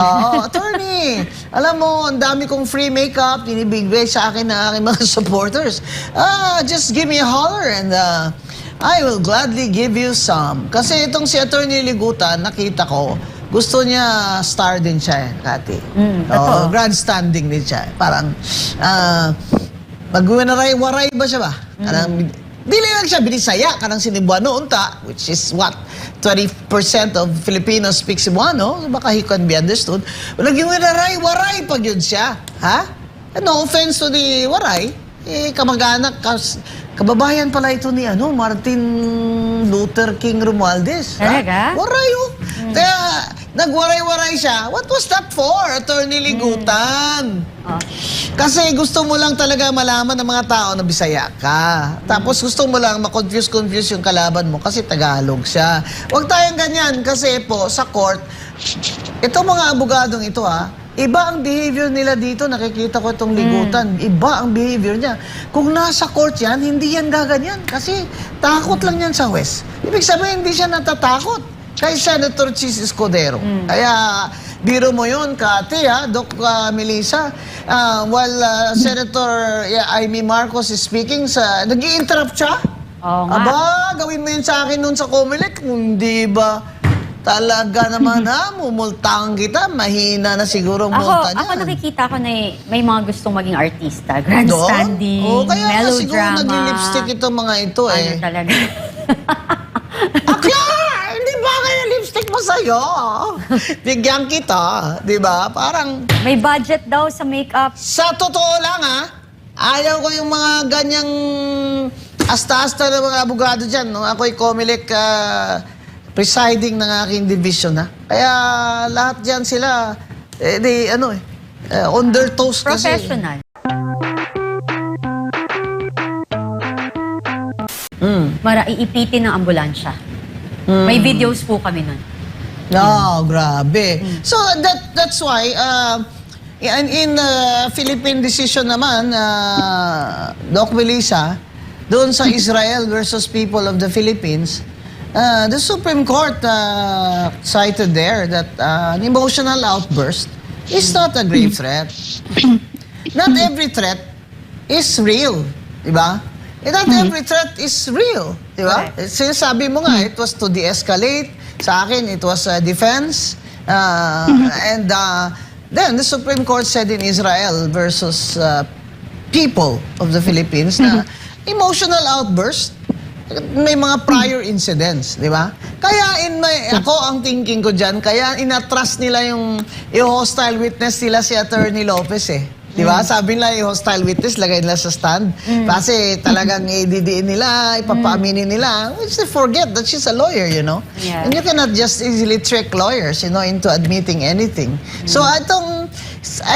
Oo, attorney. Alam mo, ang dami kong free makeup, binibigay sa akin ng aking mga supporters. Just give me a holler and I will gladly give you some. Kasi itong si Attorney Ligutan, nakita ko, gusto niya star din siya, Kati. Grandstanding din siya. Parang, mag-waray-waray ba siya ba? Dili lang siya binisaya kanang Cebuano unta, which is what 20% of Filipinos speak Cebuano, baka he can be understood. Naging waray pag yun siya, ha? No offense to the waray, kamag-anak, kababayan pala ito ni Martin Luther King Romualdez. Talaga? Waray, oh. Kaya nagwaray-waray siya. What was that for, Attorney Ligutan? Kasi gusto mo lang talaga malaman ng mga tao na Bisaya ka. Tapos gusto mo lang ma-confuse yung kalaban mo kasi Tagalog siya. Huwag tayong ganyan kasi po sa court, itong mga abogadong ito iba ang behavior nila dito. Nakikita ko itong Ligutan. Iba ang behavior niya. Kung nasa court yan, hindi yan gaganyan. Kasi takot lang yan sa West. Ibig sabihin, hindi siya natatakot kay Senator Chis Escudero. Kaya, biro mo yun, Kati, Doc Melissa. While Senator Amy Marcos is speaking, nag-i-interrupt siya. Aba, gawin mo yun sa akin nun sa Comelec. Hindi ba talaga naman mumultahan kita? Mahina na siguro multa niya. Ako nakikita ko na may mga gustong maging artista. Grandstanding, kaya melodrama. siguro nag-lipstick itong mga ito talaga? Akla! Hindi ba kaya lipstick mo sa'yo? Bigyan kita, di ba? Parang... May budget daw sa makeup. Sa totoo lang, ayaw ko yung mga ganyang asta-asta ng mga abogado dyan. Nung ako'y Comelec presiding ng aking division, Kaya lahat dyan sila, on their toes kasi. Professional. Iipitin ng ambulansya. May videos po kami nun. Grabe. So that's why in Philippine decision naman, Doc Melissa, doon sa Israel versus people of the Philippines, the Supreme Court cited there that an emotional outburst is not a grave threat. Not every threat is real, di ba? Not every threat is real, di ba? Sinasabi mo nga, it was to de-escalate. Sa akin, it was defense. And then the Supreme Court said in Israel versus people of the Philippines na emotional outburst, may mga prior incidents, di ba? Kaya ako ang thinking ko dyan, kaya inatrust nila yung hostile witness nila si Attorney Lopez Di ba? Sabi nila yung hostile witness, lagay nila sa stand. Kasi talagang i-DDin nila, ipapaaminin nila. Which they forget that she's a lawyer, Yeah. And you cannot just easily trick lawyers, into admitting anything. So I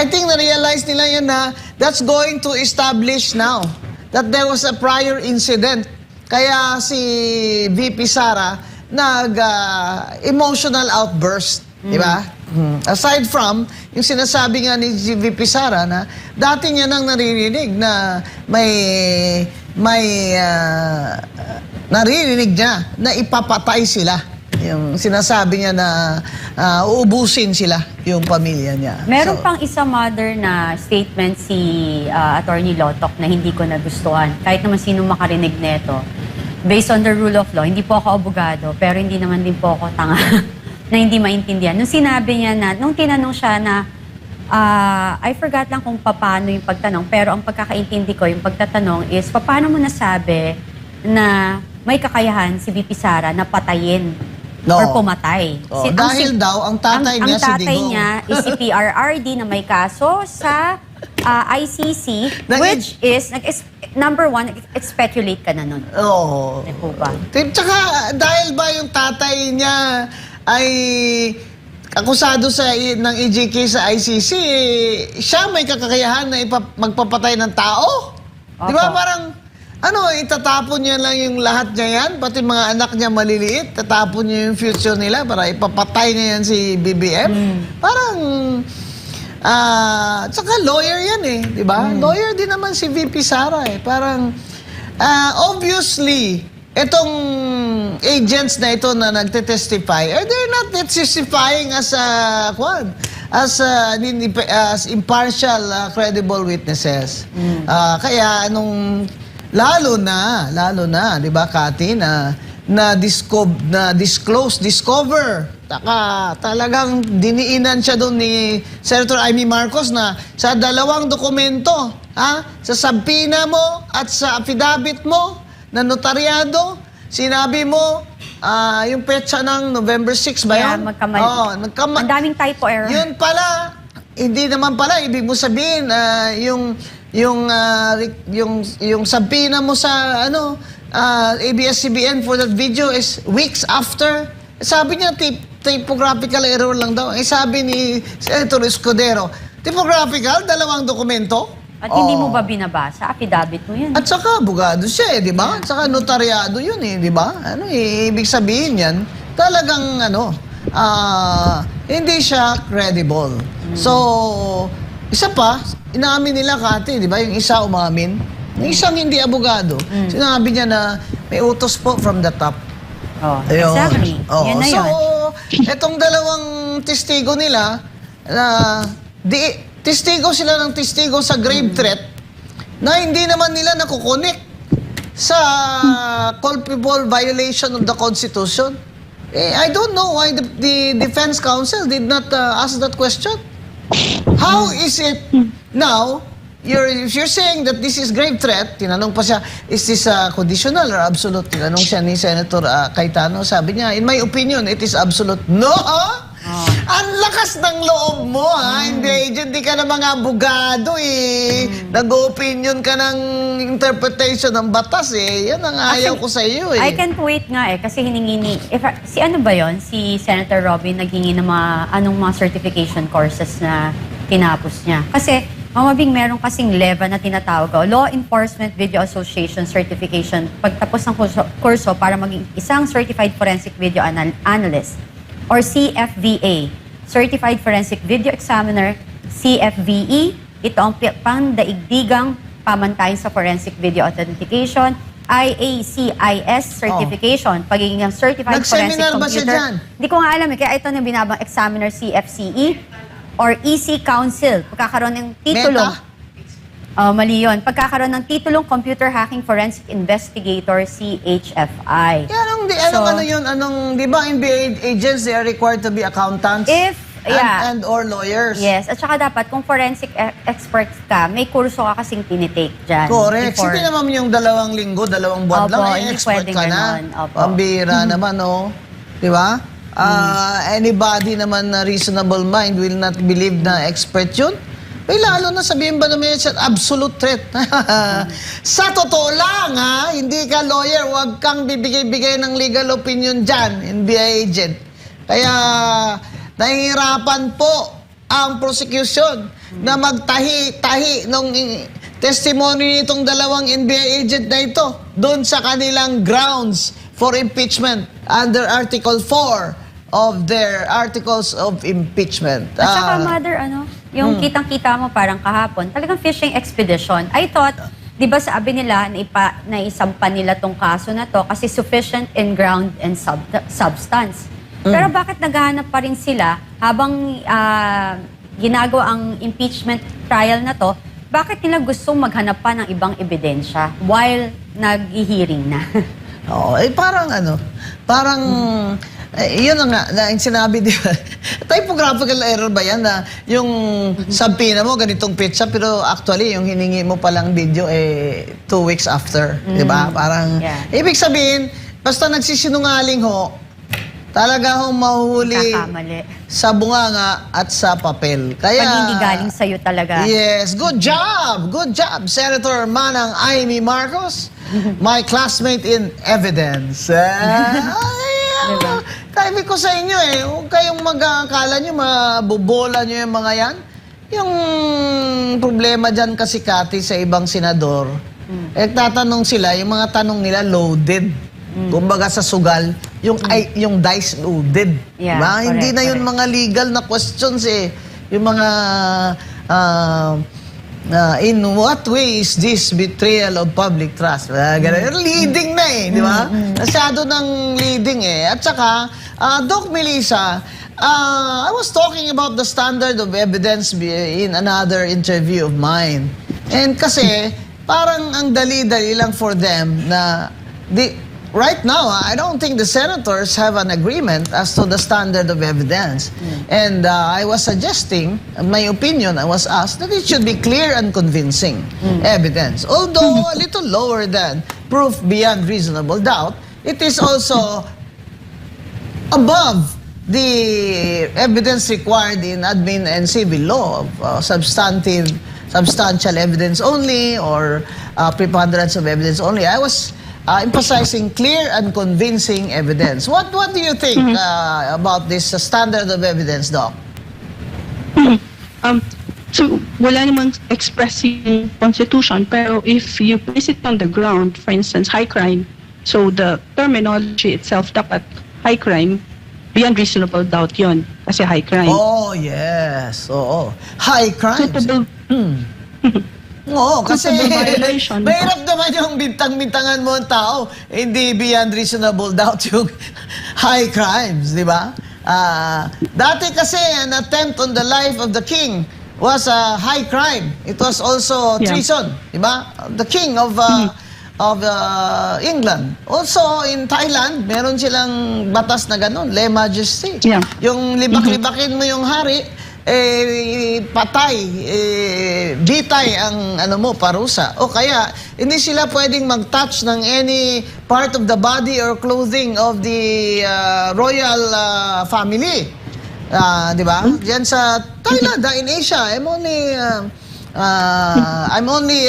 think na-realize nila yun na that's going to establish now that there was a prior incident. Kaya si VP Sara emotional outburst, di ba? Aside from yung sinasabi nga ni VP Sara na dati niya nang naririnig na naririnig niya na ipapatay sila. Yung sinasabi niya na uubusin sila yung pamilya niya. Meron pang isang mother na statement si Attorney Lotok na hindi ko nagustuhan. Kahit naman sino makarinig neto. Based on the rule of law, hindi po ako abogado, pero hindi naman din po ako tanga na hindi maintindihan. Nung sinabi niya nung tinanong siya na, I forgot lang kung paano yung pagtanong, pero ang pagkakaintindi ko, yung pagtatanong is, paano mo nasabi na may kakayahan si VP Sara na patayin or pumatay? Dahil daw, ang tatay niya si Digong. Ang tatay niya is si PRRD na may kaso sa ICC, which is, number one, speculate ka na nun. Oo. Ano po ba? Tsaka, dahil ba yung tatay niya ay akusado ng EJK sa ICC, siya may kakakayahan na magpapatay ng tao? Di ba parang, itatapon niya lang yung lahat niya yan, pati mga anak niya maliliit, tatapon niya yung future nila para ipapatay niya yan si BBM? Parang, tsaka lawyer yan di ba? Lawyer din naman si VP Sara Parang, obviously, Itong agents na ito na nagte-testify, they're not yet testifying as as impartial, credible witnesses. Kaya lalo na, 'di ba, Cathy, discover. Talagang diniinan siya doon ni Senator Amy Marcos na sa 2 dokumento, sa subpoena mo at sa affidavit mo na notaryado, sinabi mo yung petsa ng November 6 ba Kaya yun? magkamali. Ang daming typo error. Yun pala, hindi naman pala, ibig mo sabihin, yung subpoena mo sa ABS-CBN for that video is weeks after. Sabi niya, typographical error lang daw. Sabi ni Senator Escudero, typographical, 2 dokumento? At hindi mo ba binabasa? Affidavit mo yan. At saka abogado siya, di ba? At saka notaryado yun, di ba? Ibig sabihin yan, talagang hindi siya credible. So, isa pa, inamin nila, Cathy, di ba? Yung isa umamin. Yung isang hindi abogado. Sinabi niya na may utos po from the top. Exactly. Yun na yun. So, itong 2 testigo nila, testigo sila ng testigo sa grave threat na hindi naman nila nakukonek sa culpable violation of the Constitution. I don't know why the defense counsel did not ask that question. How is it now, if you're saying that this is grave threat, tinanong pa siya, is this conditional or absolute? Tinanong siya ni Senator Cayetano, sabi niya, in my opinion, it is absolute. No! Ang lakas ng loob mo, Hindi ka na mga abogado, Nag-opinion ka ng interpretation ng batas, Yan ang ayaw ko sa iyo, I can't wait nga kasi hiningi ni... Si Senator Robin naghingi ng mga certification courses na tinapos niya. Kasi, Mamabing, meron kasing LEVA na tinatawag ko, Law Enforcement Video Association Certification, pagtapos ng kurso para maging isang Certified Forensic Video Analyst or CFVA, Certified Forensic Video Examiner, CFVE. Ito ang pandaigdigang pamantayan sa Forensic Video Authentication, IACIS certification, pagiging Certified Forensic Nag-seminar ba siya Computer. dyan? Hindi ko nga alam kaya ito na binabang Examiner CFCE or EC Council. Pagkakaroon ng titulong. Mali yun. Pagkakaroon ng titulong Computer Hacking Forensic Investigator, CHFI. Di ba NBA agents, they are required to be accountants? And or lawyers. Yes. At saka dapat, kung forensic expert ka, may kurso ka kasing tinitake dyan. Correct. Hindi naman yung 2 linggo, 2 buwan lang, expert ka na. Pambira naman, Di ba? Anybody naman na reasonable mind will not believe na expert yun. Lalo na sabihin ba naman yan, absolute threat. Sa totoo lang, hindi ka lawyer, huwag kang bibigay-bigay ng legal opinion dyan, NBI agent. Kaya, nahihirapan po ang prosecution na magtahi-tahi ng testimony nitong 2 NBI agent na ito doon sa kanilang grounds for impeachment under Article 4 of their Articles of Impeachment. At saka, Mother, yung kitang-kita mo parang kahapon, talagang fishing expedition. I thought, di ba sabi nila na isampa nila tong kaso na to kasi sufficient in ground and substance. Pero bakit naghahanap pa rin sila habang ginagawa ang impeachment trial na to, bakit nila gustong maghanap pa ng ibang ebidensya while nag-hearing na? Yun na nga, yung sinabi, di ba? Typographical error ba yan na yung subpoena mo, ganitong pitsa, pero actually, yung hiningi mo palang video, 2 weeks after. Di ba? Ibig sabihin, basta nagsisinungaling talaga mahuhuli sa bunganga at sa papel. Kaya, pag hindi galing sa'yo talaga. Yes, good job! Good job, Senator Manang Amy Marcos, my classmate in evidence. Sabi ko sa inyo huwag kayong mag-akala nyo, mabubola nyo yung mga yan. Yung problema dyan kasi, Cathy, sa ibang senador, tatanong sila, yung mga tanong nila loaded. Kumbaga sa sugal, yung dice loaded. Yeah, diba? correct, Hindi na yun mga legal na questions Yung mga in what way is this betrayal of public trust? Ganun. Leading na eh, di ba? Masyado ng leading eh. At saka, Doc Melissa, I was talking about the standard of evidence in another interview of mine. And kasi, parang ang dali-dali lang for them na right now, I don't think the senators have an agreement as to the standard of evidence. And I was suggesting, my opinion, I was asked that it should be clear and convincing evidence. Although a little lower than proof beyond reasonable doubt, it is also above the evidence required in admin and civil law of substantial evidence only or preponderance of evidence only. I was emphasizing clear and convincing evidence. What do you think about this standard of evidence, Doc? So, wala namang express yung constitution, pero if you place it on the ground, for instance, high crime, so the terminology itself dapat high crime, beyond reasonable doubt yun, kasi high crime. Oh, yes. Oo. High crimes. Suitable, Oo, kasi Suitable violation. mahirap naman yung bintang-bintangan mo ang tao. Hindi beyond reasonable doubt yung high crimes, di ba? Dati kasi an attempt on the life of the king was a high crime. It was also treason, di ba? The king of England. Also in Thailand, meron silang batas na ganun, le majesty. Yeah. Yung libak-libakin mo yung hari, patay, bitay ang parusa. O kaya, hindi sila pwedeng mag-touch ng any part of the body or clothing of the royal family. Di ba? Diyan sa Thailand, in Asia, I'm only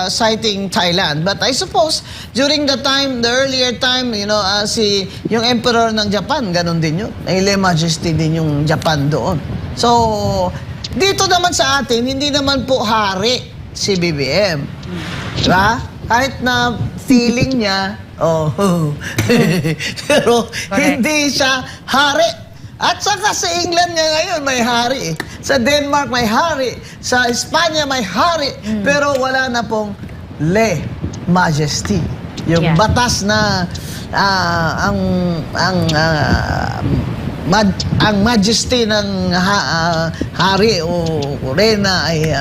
citing Thailand. But I suppose, during the earlier time, yung emperor ng Japan, ganun din yun. May le majesty din yung Japan doon. So, dito naman sa atin, hindi naman po hari si BBM. Diba? Kahit na feeling niya, pero hindi siya hari. At saka sa England nga ngayon, may hari. Sa Denmark, may hari. Sa Espanya, may hari. Pero wala na pong le majesty. Yung batas na ang majesty ng hari o reyna ay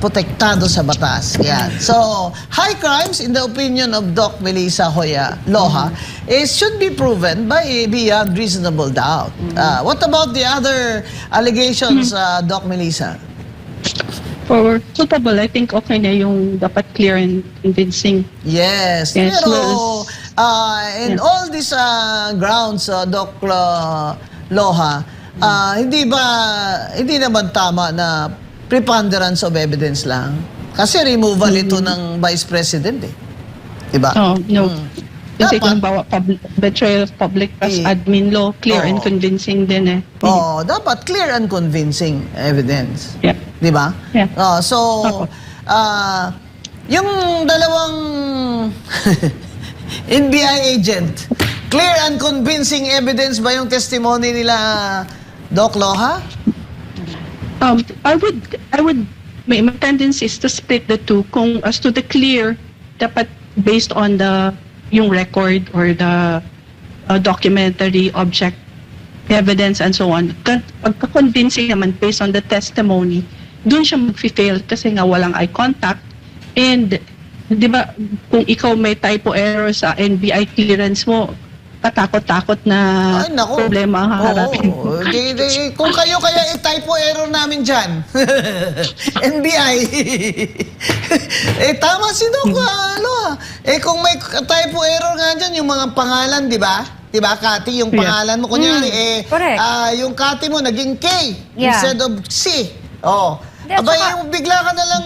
protektado sa batas. Yan. So, high crimes, in the opinion of Doc Melissa Loha, should be proven by beyond reasonable doubt. What about the other allegations, Doc Melissa? for suitable, I think okay na yung dapat clear and convincing. Yes. Yes, Pero, in all these grounds, Doc Loha, hindi naman tama na preponderance of evidence lang. Kasi removal ito ng Vice President eh. Diba? Oh, no. Kasi Dapat- kung bawa betrayal of public trust, admin law, clear and Oo. convincing din eh. Dapat clear and convincing evidence. Yeah. Di ba? Yeah. So, Opo. yung dalawang NBI agent, clear and convincing evidence ba yung testimony nila, Doc Loha? I would may tendencies to split the two kung as to the clear dapat based on yung record or the documentary object evidence and so on. Pagka-convincing naman based on the testimony, doon siya mag-fail kasi nga walang eye contact. And di ba kung ikaw may typo error sa NBI clearance mo, katakot-takot na Ay, naku. problema ang haharapin. Oo. Kung kayo kaya typo error namin dyan. NBI. Tama si Doc. Kung may typo error nga dyan, yung mga pangalan, di ba? Di ba, Kati? Yung pangalan mo, kunyari, correct. yung Kati mo, naging K Yeah. instead of C. Hindi, at Abay, saka- yung bigla ka na lang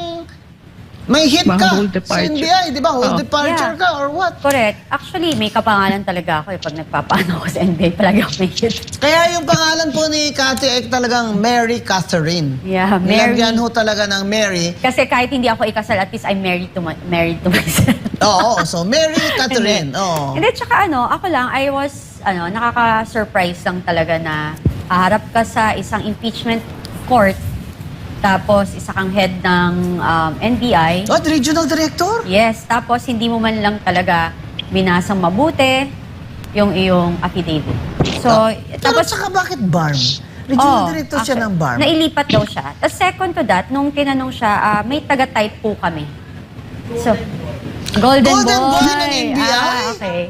may hit Mga ka hold sa departure. NBI, di ba? Hold Oo. departure Yeah. ka or what? Correct. Actually, may kapangalan talaga ako pag nagpapaano ako sa NBA. Palagi ako may hit. Kaya yung pangalan po ni Kati ay talagang Mary Catherine. Yeah, Mary. Nilagyan ho talaga ng Mary. Kasi kahit hindi ako ikasal, at least I'm married to myself. Oo, so Mary Catherine. Oo. Hindi, tsaka ako lang, I was, nakaka-surprise lang talaga na haharap ka sa isang impeachment court Tapos, isa kang head ng NBI. What, regional director? Yes, tapos hindi mo man lang talaga binasang mabuti yung iyong affidavit. So, Pero tapos... saka bakit BARM? Regional Oo, director siya actually, ng BARM. Nailipat daw siya. Tapos second to that, nung tinanong siya, may taga-type po kami. So, Golden Boy ng NBI? Okay.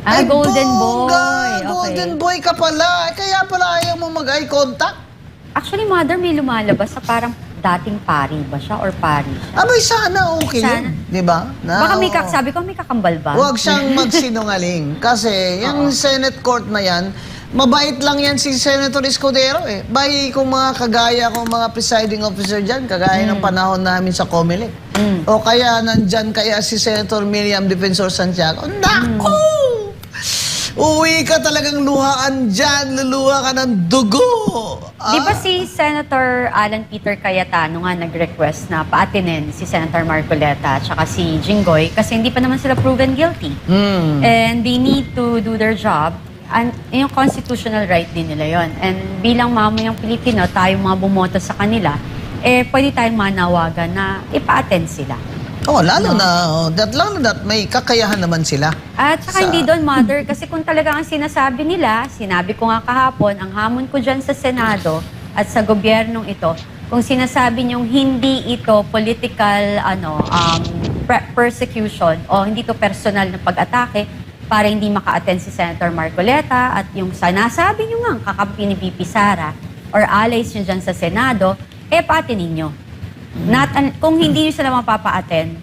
Ay, Golden bongga! Boy. Okay. Golden Boy ka pala. Kaya pala ayaw mo mag-eye contact. Actually, mother, may lumalabas sa parang dating pari ba siya or pari siya? Abay, sana okay Sana. yun. Di ba? Baka may Oo. sabi ko, may kakambal ba? Huwag siyang magsinungaling. Kasi yung Senate court na yan, mabait lang yan si Senator Escudero eh. Bay kung mga kagaya kung mga presiding officer dyan, kagaya ng panahon namin sa COMELEC. O kaya nandyan kaya si Senator Miriam Defensor Santiago. Naku! Uwi ka talagang luhaan dyan, luluha ka ng dugo. Di ba si Senator Alan Peter Cayetano nga nag-request na paatinin si Senator Marcoleta at saka si Jinggoy kasi hindi pa naman sila proven guilty. And they need to do their job. And yung constitutional right din nila yon. And bilang mamayang Pilipino, tayo mga bumoto sa kanila, pwede tayong manawagan na ipa-attend sila. Oh, lalo na may kakayahan naman sila. At saka hindi doon, mother, kasi kung talaga ang sinasabi nila, sinabi ko nga kahapon, ang hamon ko dyan sa Senado at sa gobyernong ito, kung sinasabi niyong hindi ito political persecution o hindi ito personal na pag-atake para hindi maka-attend si Senator Marcoleta at yung sinasabi niyo nga, kakampi ni VP Sara or allies niyo dyan sa Senado, pati ninyo. Kung hindi nyo sila mapapa-attend,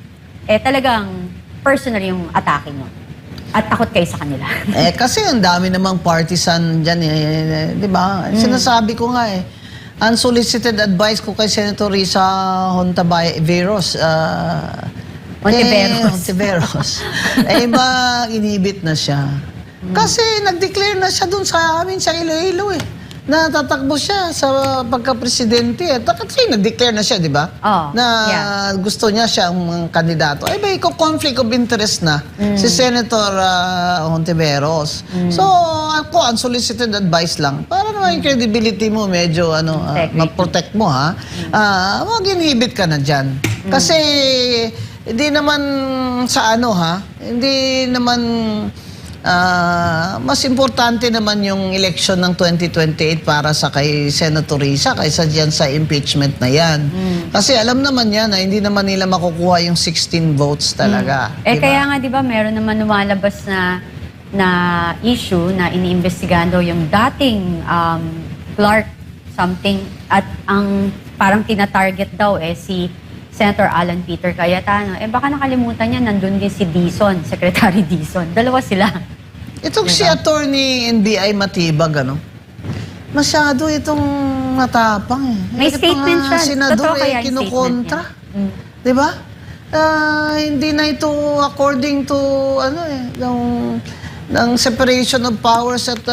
talagang personal yung atake nyo. At takot kayo sa kanila. Kasi ang dami namang partisan dyan di ba? Sinasabi ko nga unsolicited advice ko kay Senator Risa Hontiveros. Hontiveros. Ba, inibit na siya. Kasi nag-declare na siya dun sa amin sa Iloilo na tatakbo siya sa pagka-presidente. Kasi nag-declare na siya, di ba? Gusto niya siya ang kandidato. May conflict of interest na si Senator Hontiveros. So, ako, unsolicited advice lang. Para naman yung credibility mo, medyo ma-protect mo, ha? Mag-inhibit ka na dyan. Kasi, hindi naman sa hindi naman mas importante naman yung election ng 2028 para sa kay Senator Risa kaysa dyan sa impeachment na yan. Kasi alam naman yan na hindi naman nila makukuha yung 16 votes talaga. Diba? Kaya nga, di ba, meron naman lumalabas na issue na iniimbestigahan daw yung dating Clark something at ang parang tina-target daw si Senator Alan Peter Cayetano. Baka nakalimutan niya, nandun din si Dizon, Secretary Dizon. Dalawa sila. Itong si Attorney NBI Matibag, masyado itong matapang May statement siya. Senador Totoo kaya yung kinukontra. Di ba? Hindi na ito according to ng separation of powers at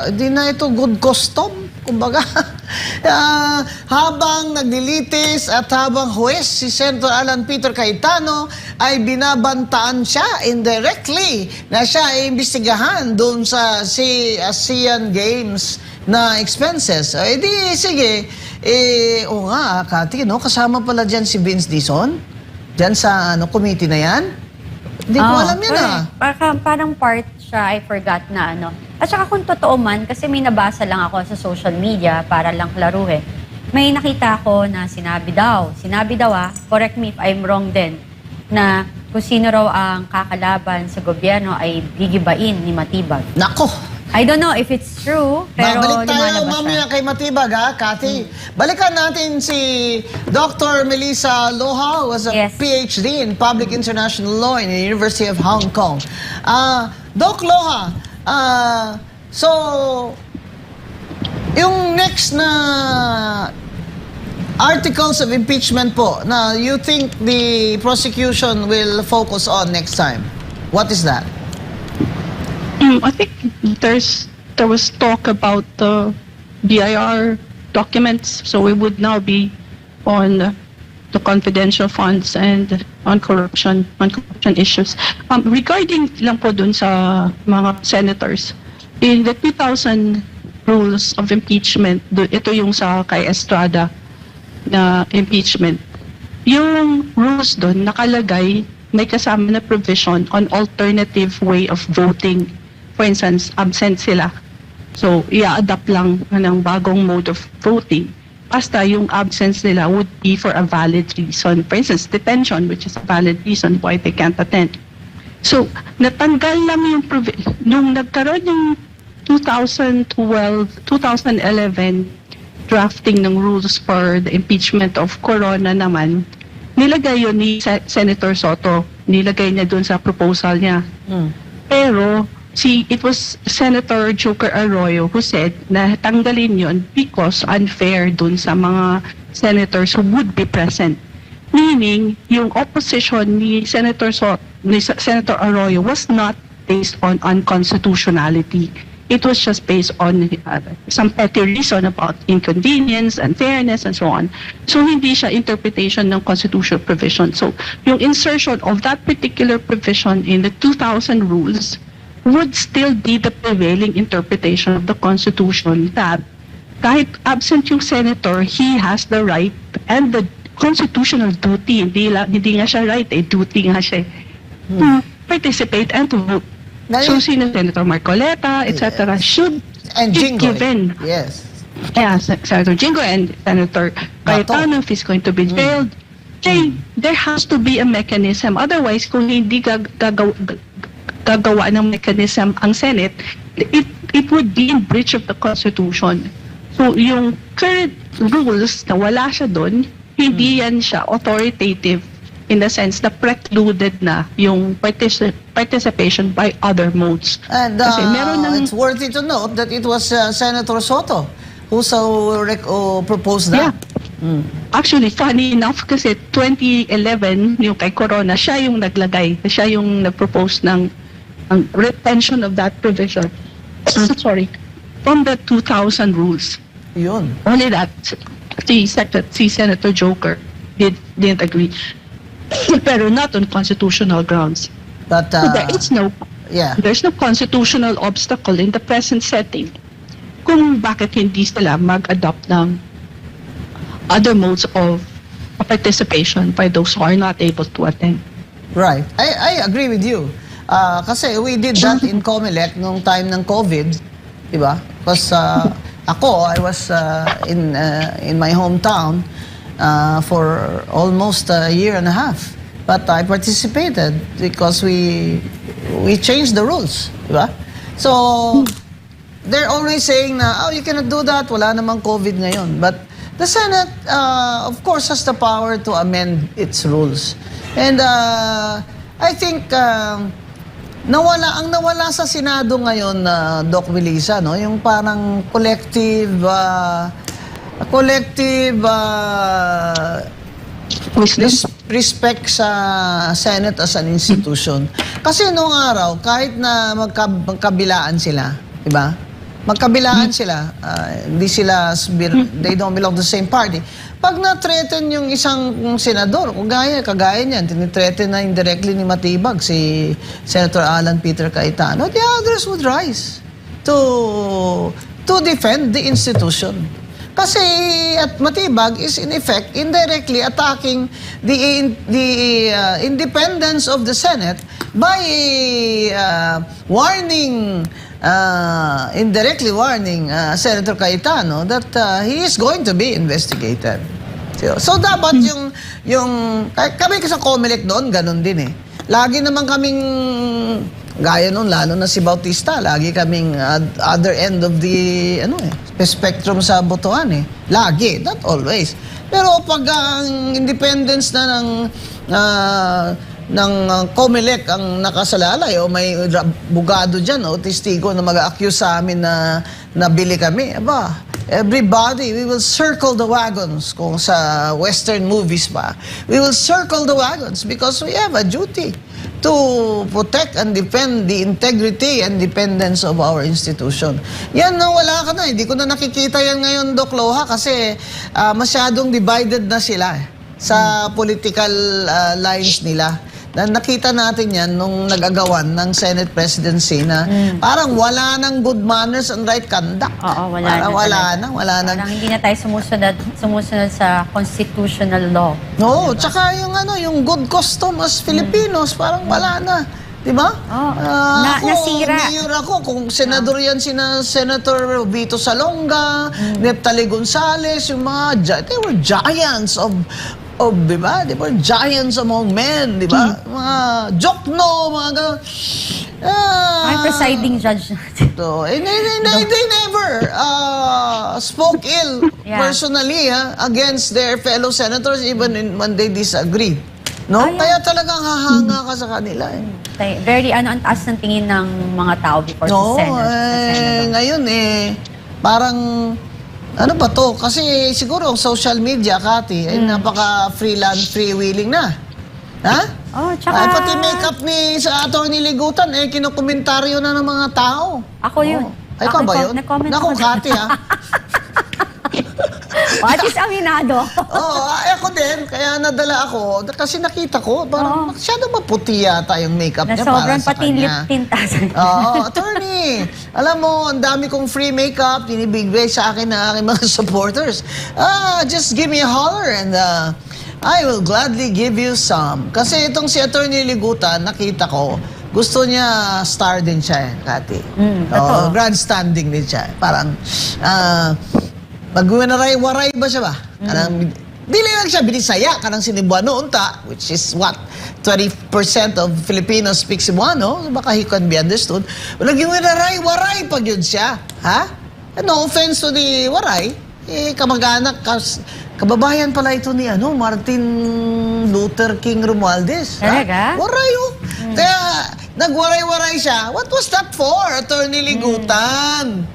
hindi na ito good custom. Kumbaga, habang naglilitis at habang huwes si Senator Alan Peter Cayetano ay binabantaan siya indirectly na siya ay imbestigahan doon sa ASEAN Games na expenses. Sige. Oo nga, Kati, kasama pala dyan si Vince Dizon? Dyan sa committee na yan? Hindi ko alam yan Parang part siya, I forgot na At saka kung totoo man, kasi may nabasa lang ako sa social media para lang klaruhin. May nakita ko na sinabi daw correct me if I'm wrong din, na kung sino raw ang kakalaban sa gobyerno ay gigibain ni Matibag. Nako! I don't know if it's true, pero Babalik tayo lumalabas mamaya siya. kay Matibag, Kati. Balikan natin si Dr. Melissa Loha, who was a PhD in Public International Law in the University of Hong Kong. Doc Loha, so, yung next na articles of impeachment po na you think the prosecution will focus on next time, what is that? I think there was talk about the BIR documents, so we would now be on the confidential funds and on corruption issues. Regarding lang po dun sa mga senators, in the 2000 rules of impeachment, ito yung sa kay Estrada na impeachment, yung rules doon nakalagay, may kasama na provision on alternative way of voting. For instance, absent sila. So, i-adapt lang ng bagong mode of voting. Basta yung absence nila would be for a valid reason. For instance, detention, which is a valid reason why they can't attend. So, natanggal lang yung nung nagkaroon yung 2011 drafting ng rules for the impeachment of Corona naman, nilagay yun ni Senator Soto. Nilagay niya dun sa proposal niya. Pero, it was Senator Joker Arroyo who said na tanggalin yun because unfair dun sa mga senators who would be present. Meaning, yung opposition ni Senator Arroyo was not based on unconstitutionality. It was just based on some petty reason about inconvenience, unfairness, and so on. So, hindi siya interpretation ng constitutional provision. So, yung insertion of that particular provision in the 2000 rules would still be the prevailing interpretation of the Constitution that kahit absent yung senator, he has the right and the constitutional duty, hindi nga siya right, duty nga siya to participate and to vote. So, sino Senator Marcoleta, etc. should And be Jingoy. given. Yes. Yeah, Senator Jingo and Senator Cayetano, if he's going to be jailed, there has to be a mechanism. Otherwise, kung hindi gagawa ng mechanism ang Senate, it would be in breach of the Constitution. So, yung current rules na wala siya doon, hindi yan siya authoritative in the sense na precluded na yung participation by other modes. And Kasi meron ng- it's worthy to note that it was Senator Soto who proposed that. Yeah. Actually, funny enough kasi 2011, yung kay Corona, siya yung naglagay, siya yung nag-propose ng ang retention of that provision. Sorry. From the 2000 rules. Yun. Only that, si Senator Joker didn't agree. Pero not on constitutional grounds. But, So there's no yeah. constitutional obstacle in the present setting kung bakit hindi sila mag-adopt ng other modes of participation by those who are not able to attend. Right. I agree with you. Kasi we did that in Comelec nung time ng COVID, di ba? Because I was in my hometown for almost a year and a half. But I participated because we changed the rules, di ba? So, they're always saying na, oh, you cannot do that, wala namang COVID ngayon. But the Senate, of course, has the power to amend its rules. And I think nawala sa Senado ngayon, Doc Melissa, no? Yung parang collective respect sa Senate as an institution. Kasi noong araw, kahit na magkabilaan sila, di ba? Magkabilaan sila, hindi sila, they don't belong to the same party. Pag na-threaten yung isang senador, kagaya niyan, tinitreten na indirectly ni Matibag, si Senator Alan Peter Cayetano, the others would rise to defend the institution. Kasi at Matibag is in effect indirectly attacking the independence of the Senate by indirectly warning Senator Cayetano that he is going to be investigated. So dapat yung kami sa Comelec doon ganun din eh. Lagi naman kaming gaya nun, lalo na si Bautista, lagi kaming other end of the spectrum sa botohan eh. Lagi, not always. Pero pag ang independence na ng Comelec ang nakasalalay o may bugado dyan o testigo na mag-accuse sa amin na nabili kami, aba, everybody, we will circle the wagons kung sa Western movies pa. We will circle the wagons because we have a duty to protect and defend the integrity and independence of our institution. Yan, wala ka na. Hindi ko na nakikita yan ngayon, Doc Loha, kasi masyadong divided na sila sa political lines nila. nakita natin yan nung nag-agawan ng Senate presidency na parang wala nang good manners and right conduct. Oo, wala Parang na wala na. Parang hindi na tayo sumusunod sa constitutional law. No, tsaka yung good custom as Filipinos, parang wala na. Di ba? Oo. Nasira. Mayor ako, kung senador yan sina Senator Vito Salonga, Neptali Gonzales, yung mga, they were giants of di ba? They were giants among men, di ba? Mga Jokno, mga gano'n. Ay, presiding judge natin. So, they never spoke ill personally against their fellow senators even when they disagreed. No? Kaya talagang hahanga ka sa kanila. Very, ang taas ng tingin ng mga tao before No, sa Senate. ngayon parang, ano ba to? Kasi siguro social media, Kati, ay napaka-freelance, freewheeling na. Ha? Oh, tsaka... Ay, pati makeup ni sa Atty. Ligutan, kinukomentaryo na ng mga tao. Ako yun. Ay, ikaw ba yun? Nag-comment Naku, ako. Kati, ha? At least aminado. Ako din. Kaya nadala ako. Kasi nakita ko, parang masyado maputi yata yung makeup Na niya para sobrang sa pati lip kanya. tint. Attorney, alam mo, ang dami kong free makeup, tinibigay sa akin ng aking mga supporters. Just give me a holler and I will gladly give you some. Kasi itong si Attorney Ligutan, nakita ko, gusto niya star din siya, Kati. Grandstanding din siya. Parang, magwinaray-waray ba siya ba? Kanang, dili lang siya binisaya, kanang Cebuano unta, which is what? 20% of Filipinos speak Cebuano, baka he can be understood. Nagwinaray-waray pag yun siya. Ha? No offense to the waray. Kamag-anak, kababayan pala ito ni Martin Luther King Romualdez. Talaga? Waray, Kaya, nagwaray-waray siya. What was that for, Attorney Ligutan?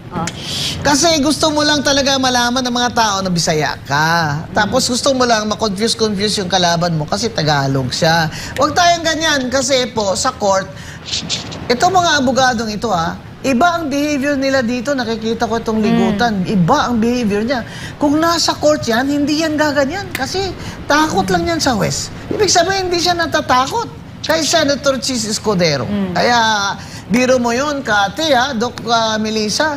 Kasi gusto mo lang talaga malaman ng mga tao na Bisaya ka. Tapos gusto mo lang ma-confuse yung kalaban mo kasi Tagalog siya. Huwag tayong ganyan kasi po sa court, itong mga abogadong ito iba ang behavior nila dito. Nakikita ko itong Ligutan. Iba ang behavior niya. Kung nasa court yan, hindi yan gaganyan. Kasi takot lang yan sa West. Ibig sabihin, hindi siya natatakot kay Senator Chis Escudero. Kaya, biro mo yun, Kati, Doc Melissa.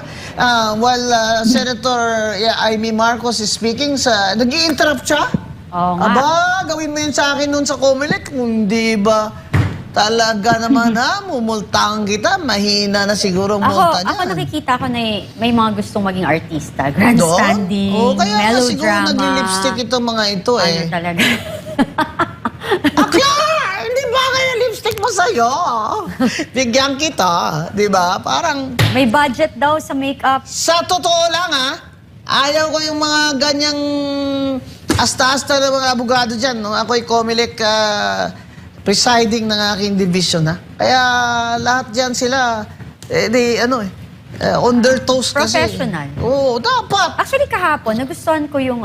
While Senator Amy Marcos is speaking, nag-i-interrupt siya. Oo nga. Aba, gawin mo yun sa akin nun sa Comelec. Hindi ba talaga naman mumultahan kita, mahina na siguro ang multa niya. Ako nakikita ko na may mga gustong maging artista. Grandstanding, kaya melodrama. siguro nag-lipstick itong mga ito Ano talaga? Akla! Hindi ba kaya lipstick mo sa'yo? Bigyan kita, di ba? Parang... May budget daw sa makeup. Sa totoo lang, ayaw ko yung mga ganyang asta-asta ng mga abogado dyan. No? Ako'y Comelec presiding ng aking division. Kaya lahat dyan sila, on their toes kasi. Professional. Oo, dapat. Actually, kahapon, nagustuhan ko yung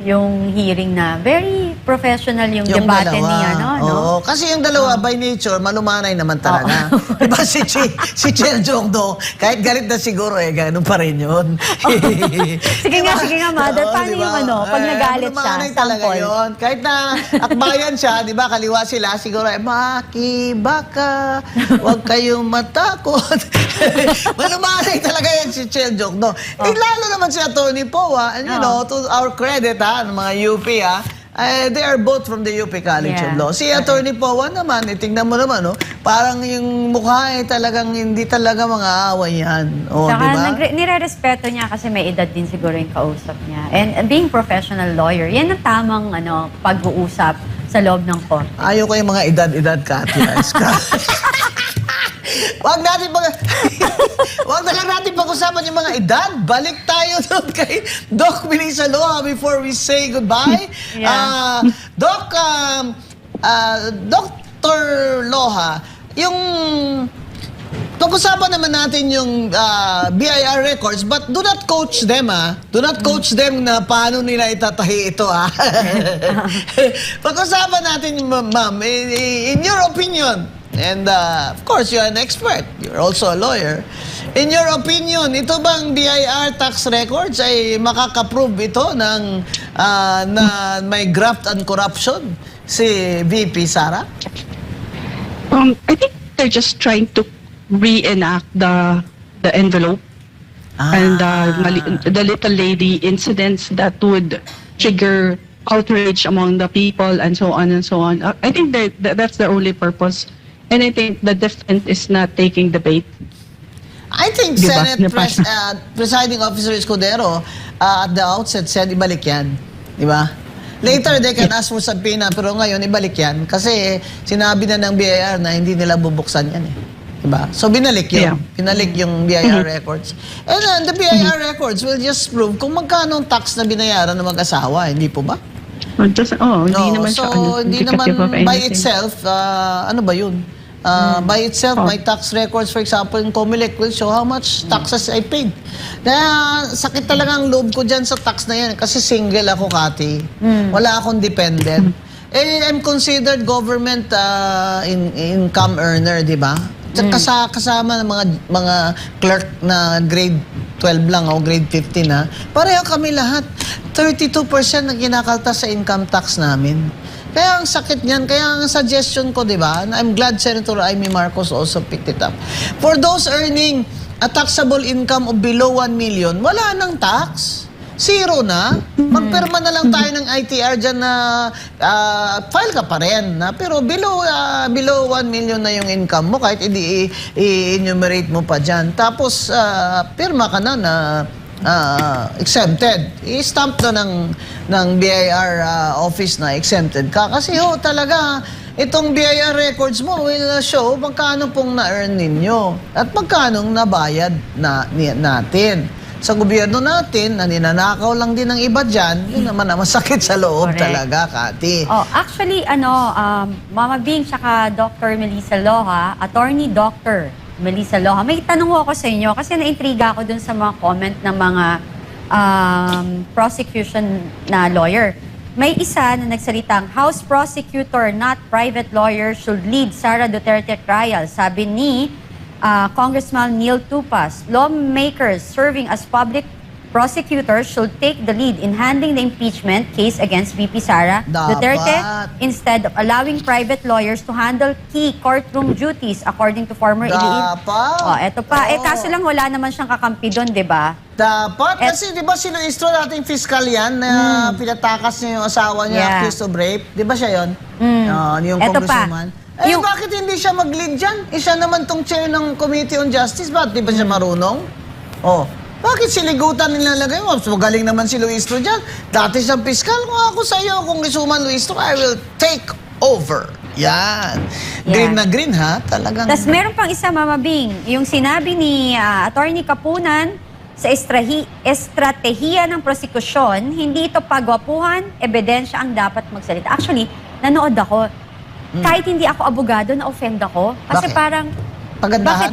yung hearing na very professional yung debate dalawa. niya, no? Oo, kasi yung dalawa, by nature, malumanay naman talaga. Diba si Chel Jongdo, kahit galit na siguro, ganun pa rin yun. Sige nga, Mother. Oo, Paano diba? yung pag nagalit siya, Malumanay talaga sample? yun. Kahit na akbayan siya, di ba, kaliwa sila, siguro, makibaka, huwag kayong matakot. Malumanay talaga yan si Chel Jongdo. Lalo naman si Atty. Po, and to our credit, ng mga UP, they are both from the UP College of Law. Si Atty. Powa naman, tingnan mo naman, parang yung mukha talagang hindi talaga mga away yan. Saka diba? nire-respeto niya kasi may edad din siguro yung kausap niya. And being professional lawyer, yan ang tamang pag-uusap sa loob ng court. Ayaw ko yung mga edad-edad, Kati. Wag na lang natin pag-usapan yung mga edad. Balik tayo doon kay Doc Melissa Loha before we say goodbye. Doc, Dr. Loha, yung pag-usapan naman natin yung BIR records, but do not coach them, Do not coach them na paano nila itatahi ito, Pag-usapan natin, ma'am, in your opinion, and of course, you're an expert. You're also a lawyer. In your opinion, ito bang BIR tax records ay makaka-prove ito ng na may graft and corruption si VP Sara? I think they're just trying to reenact the envelope and the little lady incidents that would trigger outrage among the people and so on and so on. I think that's the only purpose. And I think the defense is not taking the bait. I think Diba? Senate Presiding Officer Escudero at the outset said ibalik yan. Di ba? Later, they can ask for subpoena, pero ngayon, ibalik yan. Kasi sinabi na ng BIR na hindi nila bubuksan yan eh. Diba? So, binalik yun. Yeah. Binalik yung BIR records. And then, the BIR records will just prove kung magkano ang tax na binayaran ng mag-asawa. Hindi po ba? Hindi naman so, siya hindi naman indicative of by anything. itself, ano ba yun? By itself, my tax records, for example, in Comelec will show how much taxes I paid. Kaya sakit talaga ang loob ko dyan sa tax na yan. Kasi single ako, Kati. Wala akong dependent. I'm considered government income earner, di ba? Kasama ng mga clerk na grade 12 lang o grade 15 na. Pareho kami lahat. 32% na kinakaltas sa income tax namin. Kaya ang sakit niyan, kaya ang suggestion ko, di ba, and I'm glad Senator Amy Marcos also picked it up. For those earning a taxable income of below 1 million, wala nang tax. Zero na. Magpirma na lang tayo ng ITR dyan na file ka pa rin. Pero below 1 million na yung income mo, kahit i-enumerate mo pa dyan. Tapos, pirma ka na exempted. I-stamp na ng BIR office na exempted ka. Kasi talaga, itong BIR records mo will show magkano pong na-earn ninyo at magkano nabayad natin. Sa gobyerno natin, na ninanakaw lang din ng iba dyan, yun naman ang masakit sa loob. Correct. Talaga, Kati. Actually, Mama Bing tsaka Dr. Melissa Loha, Attorney Dr. Melissa Loha, may tanong ako sa inyo kasi naintriga ako dun sa mga comment ng mga prosecution na lawyer. May isa na nagsalitang, House prosecutor, not private lawyer, should lead Sara Duterte trial. Sabi ni Congressman Neil Tupas, lawmakers serving as public prosecutors should take the lead in handling the impeachment case against VP Sara Duterte instead of allowing private lawyers to handle key courtroom duties according to former Iliin. Eto pa. Kaso lang wala naman siyang kakampi doon, di ba? Dapat. Kasi di ba sinuistro nating fiscal yan na pinatakas niya yung asawa niya accused of rape? Di ba siya yun? Yung Eto congresswoman. Bakit hindi siya mag-lead dyan? Siya naman tong chair ng Committee on Justice. Bakit di ba siya marunong? Bakit siligutan nilalagay mo? So, galing naman si Luistro dyan. Dati siyang piskal. Kung ako sa iyo, kung Congresswoman Luistro, I will take over. Yan. Green na green, ha? Talagang... Tapos meron pang isa, Mama Bing. Yung sinabi ni Attorney Kapunan sa estratehiya ng prosekusyon, hindi ito pagwapuhan, ebidensya ang dapat magsalita. Actually, nanood ako. Kahit hindi ako abogado, na-offend ako. Kasi Bakit? Parang, Pagandahan?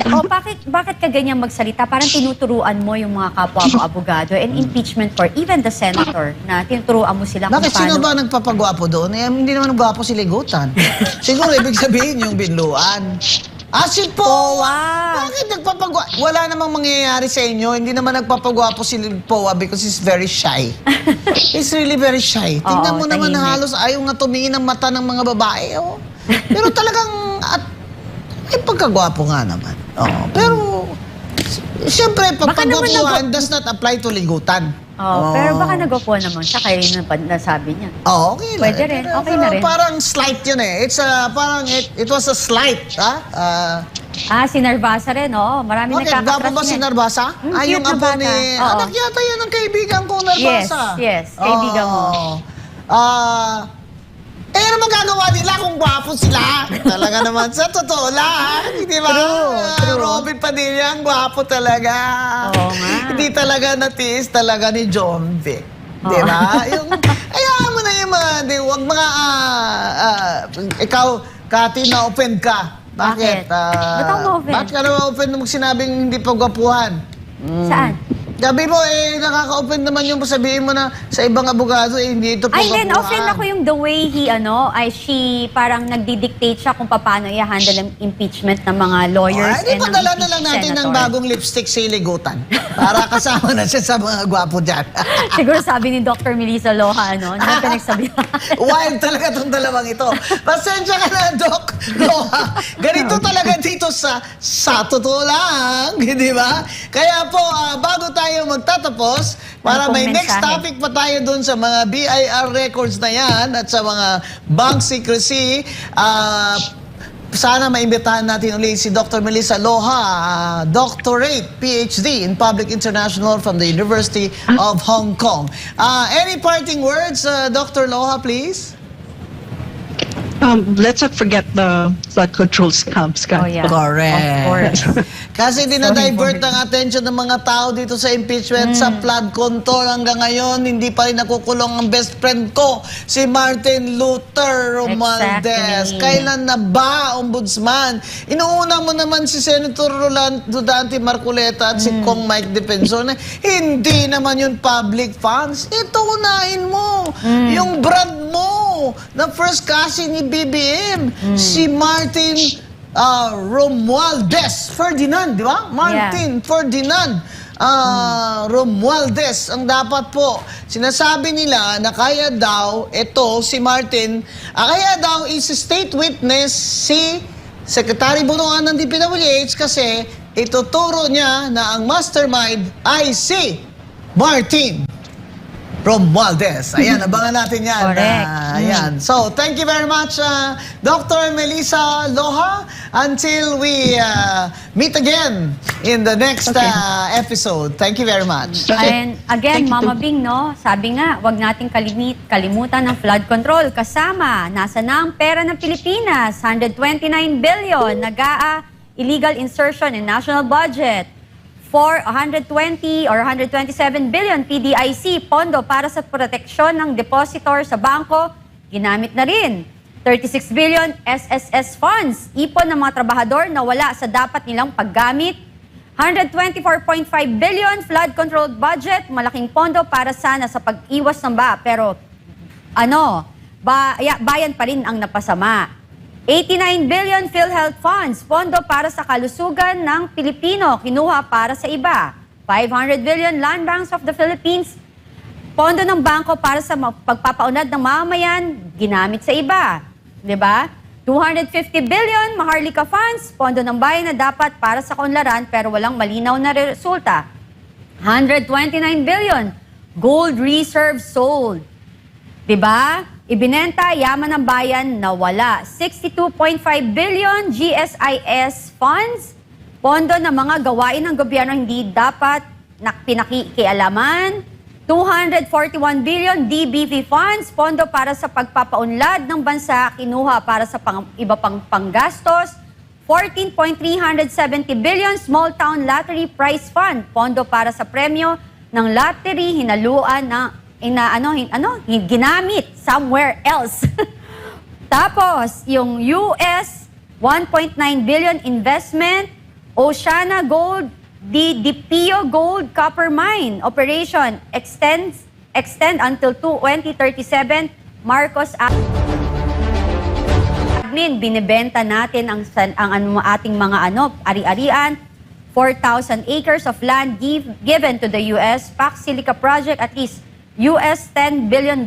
bakit ka ganyan magsalita? Parang tinuturuan mo yung mga kapwa mo abogado and impeachment for even the senator na tinuturuan mo sila kung Bakit? Sino paano. ba nagpapagwapo doon? Hindi naman gwapo si Ligutan. Siguro ibig sabihin yung binluan. Si Powa! Bakit nagpapagwapo? Wala namang mangyayari sa inyo. Hindi naman nagpapagwapo si Powa because he's very shy. He's really very shy. Tingnan mo naman na halos ayaw nga tumingin ang mata ng mga babae. Pero talagang ay pagkagwapo nga naman. Pero siyempre, pagpagwapuhan does not apply to Ligutan. Pero baka nagwapo naman siya kaya yun nasabi niya. Okay lang. Pwede rin. Okay na rin. Parang slight yun eh. It was a slight. Si Narvasa rin, Marami Okay, nagkakatras gwapo ba si Narvasa? cute Yung na apo bata. ni... Oo. Anak yata yan ng kaibigan kong Narvasa. Yes, kaibigan mo. Ano magagawa nila kung gwapo sila? Talaga naman, sa totoo lang. Di ba? True. Robin Padilla, ang gwapo talaga. Oo nga. Hindi talaga natiis talaga ni John Vic. Di ba? Ayaw mo na yung wag mga, ikaw, Kati, na-offend ka. Bakit? Ba't ako ma-offend? Bakit ka na ma-offend nung sinabing hindi pa gwapuhan? Saan? Gabi mo, nakaka-open naman yung sabihin mo na sa ibang abogado, hindi ito po Ay, then, kapuhaan. offend ako yung the way she parang nagdi-dictate siya kung paano i-handle ang impeachment ng mga lawyers Di and ng padala na lang impeached natin ng senator. bagong lipstick siligutan para kasama na siya sa mga gwapo dyan. Siguro sabi ni Dr. Melissa Loja, ano, na pinagsabihan. Wild talaga itong dalawang ito. Pasensya ka na, Doc Loha. Ganito talaga dito sa totoo lang, di ba? Kaya po, bago tayo magtatapos, para Ano pong may next mensahe? topic pa tayo dun sa mga BIR records na yan at sa mga bank secrecy, sana maimbitahan natin ulit si Dr. Melissa Loja, doctorate, PhD in Public International from the University of Hong Kong. Any parting words, Dr. Loja, please? Let's not forget the flood control scams. Oh, yeah. Correct. Of course. Kasi dinadivert ang attention ng mga tao dito sa impeachment sa flood control. Hanggang ngayon, hindi pa rin nakukulong ang best friend ko, si Martin Luther Romualdez. Exactly. Kailan na ba, Ombudsman? Inuuna mo naman si Senator Rolando Dante Marcoleta at si Kong Mike Defensor na hindi naman yun public funds. Ito unahin mo. Yung brand mo na first cousin ni BBM, si Martin Romualdez Ferdinand, di ba? Martin Ferdinand Romualdez ang dapat po. Sinasabi nila na kaya daw, ito si Martin, kaya daw is state witness si Secretary Bunuan ng DPWH kasi ituturo niya na ang mastermind ay si Martin Romualdez. Ayan, abangan natin yan. Correct. Ayan. So, thank you very much, Dr. Melissa Loja. Until we meet again in the next episode. Thank you very much. And again, Thank you Mama too. Bing, no, sabi nga, wag nating kalimutan ng flood control. Kasama, nasa na ang pera ng Pilipinas, 129 billion, illegal insertion in national budget. For 120 or 127 billion PDIC, pondo para sa proteksyon ng depositor sa bangko, ginamit na rin. 36 billion SSS funds, ipon ng mga trabahador na wala sa dapat nilang paggamit. 124.5 billion flood-controlled budget, malaking pondo para sana sa pag-iwas ng baha. Pero bayan pa rin ang napasama. 89 billion PhilHealth funds, pondo para sa kalusugan ng Pilipino, kinuha para sa iba. 500 billion Land Banks of the Philippines, pondo ng bangko para sa pagpapaunlad ng mamamayan, ginamit sa iba. 'Di ba? 250 billion Maharlika funds, pondo ng bayan na dapat para sa kaunlaran pero walang malinaw na resulta. 129 billion gold reserves sold. 'Di ba? Ibinenta, yaman ng bayan na wala. 62.5 billion GSIS funds, pondo ng mga gawain ng gobyerno hindi dapat pinakikialaman. 241 billion DBV funds, pondo para sa pagpapaunlad ng bansa, kinuha para sa iba pang panggastos. 14.370 billion Small Town Lottery Prize Fund, pondo para sa premyo ng lottery, hinaluan na ginamit somewhere else. Tapos, yung US 1.9 billion investment, Oceana Gold, DPO Gold Copper Mine Operation extend until 2037. Marcos admin, binibenta natin ang ating mga ari-arian. 4,000 acres of land given to the US Pac Silica project, at least US $10 billion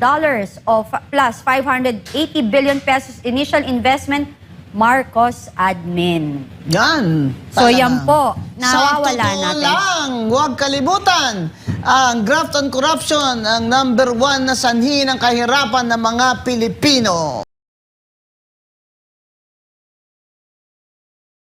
of plus 580 billion pesos initial investment, Marcos admin. Yan. So yan po, Sa nawawala totoo natin. lang, huwag kalimutan, ang graft and corruption, ang #1 na sanhi ng kahirapan ng mga Pilipino.